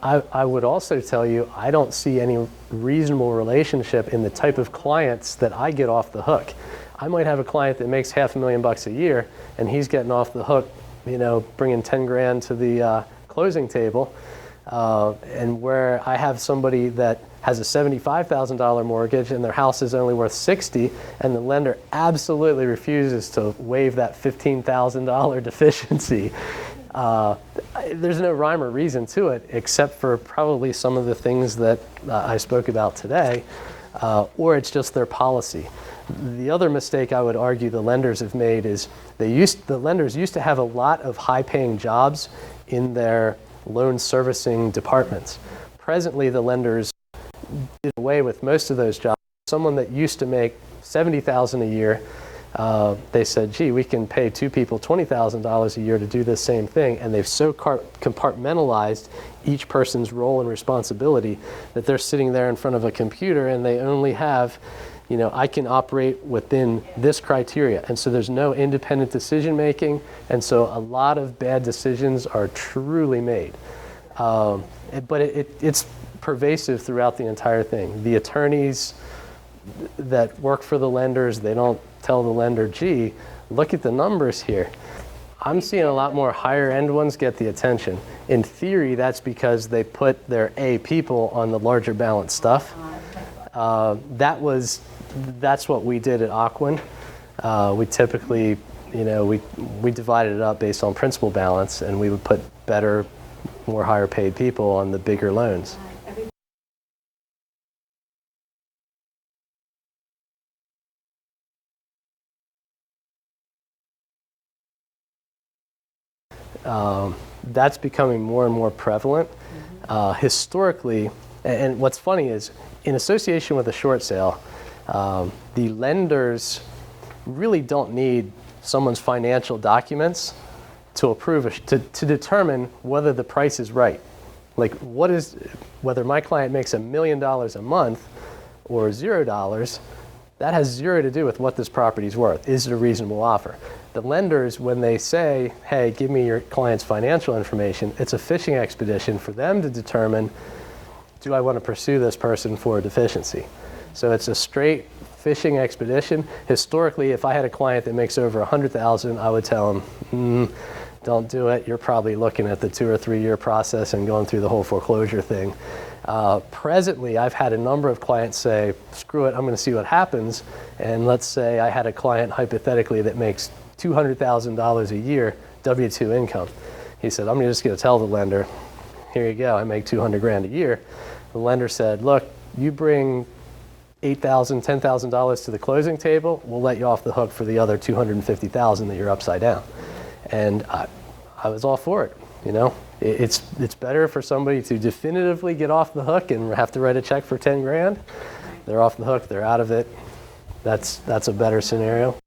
I would also tell you, I don't see any reasonable relationship in the type of clients that I get off the hook. I might have a client that makes $500,000 a year, and he's getting off the hook, bringing 10 grand to the closing table. And where I have somebody that has a $75,000 mortgage and their house is only worth $60,000, and the lender absolutely refuses to waive that $15,000 deficiency. There's no rhyme or reason to it, except for probably some of the things that I spoke about today, or it's just their policy. The other mistake I would argue the lenders have made is the lenders used to have a lot of high-paying jobs in their loan servicing departments. Presently, the lenders did away with most of those jobs. Someone that used to make $70,000 a year, they said, gee, we can pay two people $20,000 a year to do this same thing, and they've so compartmentalized each person's role and responsibility that they're sitting there in front of a computer and they only have, I can operate within this criteria. And so there's no independent decision making, and so a lot of bad decisions are truly made. But it's pervasive throughout the entire thing. The attorneys that work for the lenders, they don't tell the lender, gee, look at the numbers here. I'm seeing a lot more higher end ones get the attention. In theory, that's because they put their A people on the larger balance stuff. That's what we did at Ocwen. We typically, we divided it up based on principal balance, and we would put better, more higher paid people on the bigger loans. That's becoming more and more prevalent. Historically, and what's funny is, in association with a short sale, the lenders really don't need someone's financial documents to approve, to determine whether the price is right. Like, whether my client makes $1 million a month or $0, that has zero to do with what this property's worth. Is it a reasonable offer? The lenders, when they say, hey, give me your client's financial information, it's a fishing expedition for them to determine, do I want to pursue this person for a deficiency? So it's a straight fishing expedition. Historically, if I had a client that makes over $100,000, I would tell them, don't do it. You're probably looking at the 2 or 3 year process and going through the whole foreclosure thing. Presently, I've had a number of clients say, screw it, I'm going to see what happens. And let's say I had a client, hypothetically, that makes $200,000 a year W-2 income. He said, I'm just going to tell the lender, here you go, I make 200 grand a year. The lender said, look, you bring $8,000, $10,000 to the closing table, we'll let you off the hook for the other $250,000 that you're upside down. And I was all for it. It's better for somebody to definitively get off the hook and have to write a check for 10 grand. They're off the hook, they're out of it. That's a better scenario.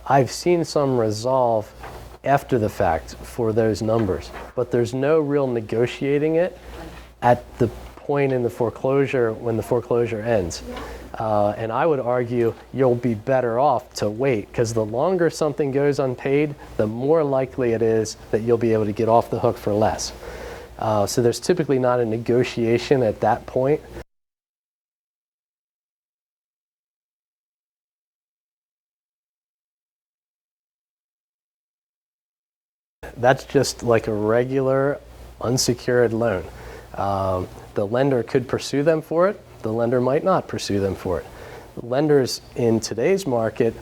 I've seen some resolve after the fact for those numbers, but there's no real negotiating it at the point in the foreclosure when the foreclosure ends. And I would argue you'll be better off to wait, because the longer something goes unpaid, the more likely it is that you'll be able to get off the hook for less. So there's typically not a negotiation at that point. That's just like a regular unsecured loan. The lender could pursue them for it. The lender might not pursue them for it. Lenders in today's market,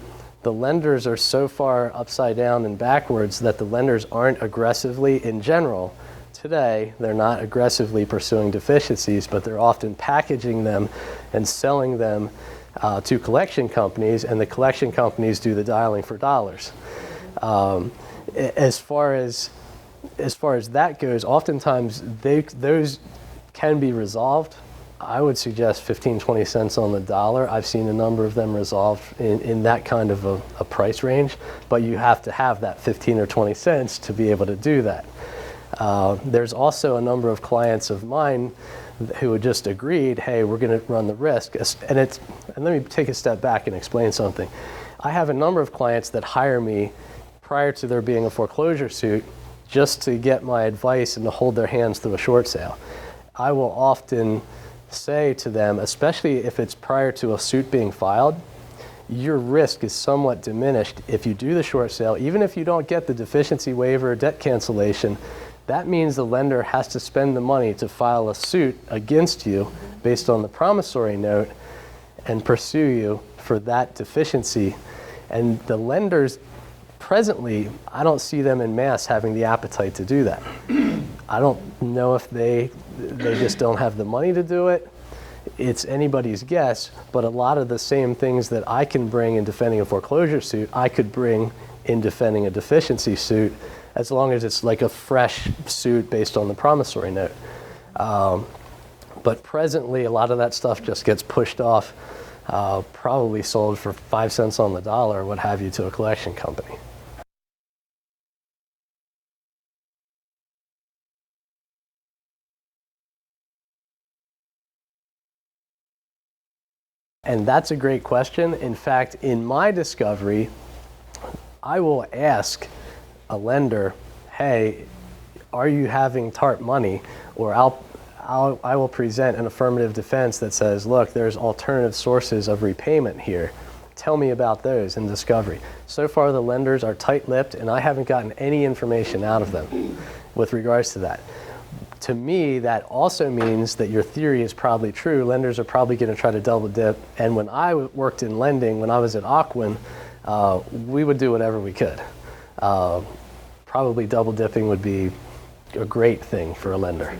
the lenders are so far upside down and backwards that the lenders aren't aggressively, in general, today, they're not aggressively pursuing deficiencies, but they're often packaging them and selling them to collection companies, and the collection companies do the dialing for dollars. As far as that goes, oftentimes those can be resolved. I would suggest 15, 20 cents on the dollar. I've seen a number of them resolved in that kind of a price range, but you have to have that 15 or 20 cents to be able to do that. There's also a number of clients of mine who had just agreed, hey, we're going to run the risk. And let me take a step back and explain something. I have a number of clients that hire me prior to there being a foreclosure suit just to get my advice and to hold their hands through a short sale. I will often say to them, especially if it's prior to a suit being filed, your risk is somewhat diminished if you do the short sale. Even if you don't get the deficiency waiver or debt cancellation, that means the lender has to spend the money to file a suit against you based on the promissory note and pursue you for that deficiency. And the lenders presently, I don't see them en masse having the appetite to do that. I don't know if they just don't have the money to do it. It's anybody's guess, but a lot of the same things that I can bring in defending a foreclosure suit, I could bring in defending a deficiency suit, as long as it's like a fresh suit based on the promissory note. But presently, a lot of that stuff just gets pushed off, probably sold for 5 cents on the dollar or what have you to a collection company. And that's a great question. In fact, in my discovery, I will ask a lender, hey, are you having TARP money? Or I will present an affirmative defense that says, look, there's alternative sources of repayment here. Tell me about those in discovery. So far, the lenders are tight-lipped, and I haven't gotten any information out of them with regards to that. To me, that also means that your theory is probably true. Lenders are probably going to try to double dip. And when I worked in lending, when I was at Ocwen, we would do whatever we could. Probably double dipping would be a great thing for a lender.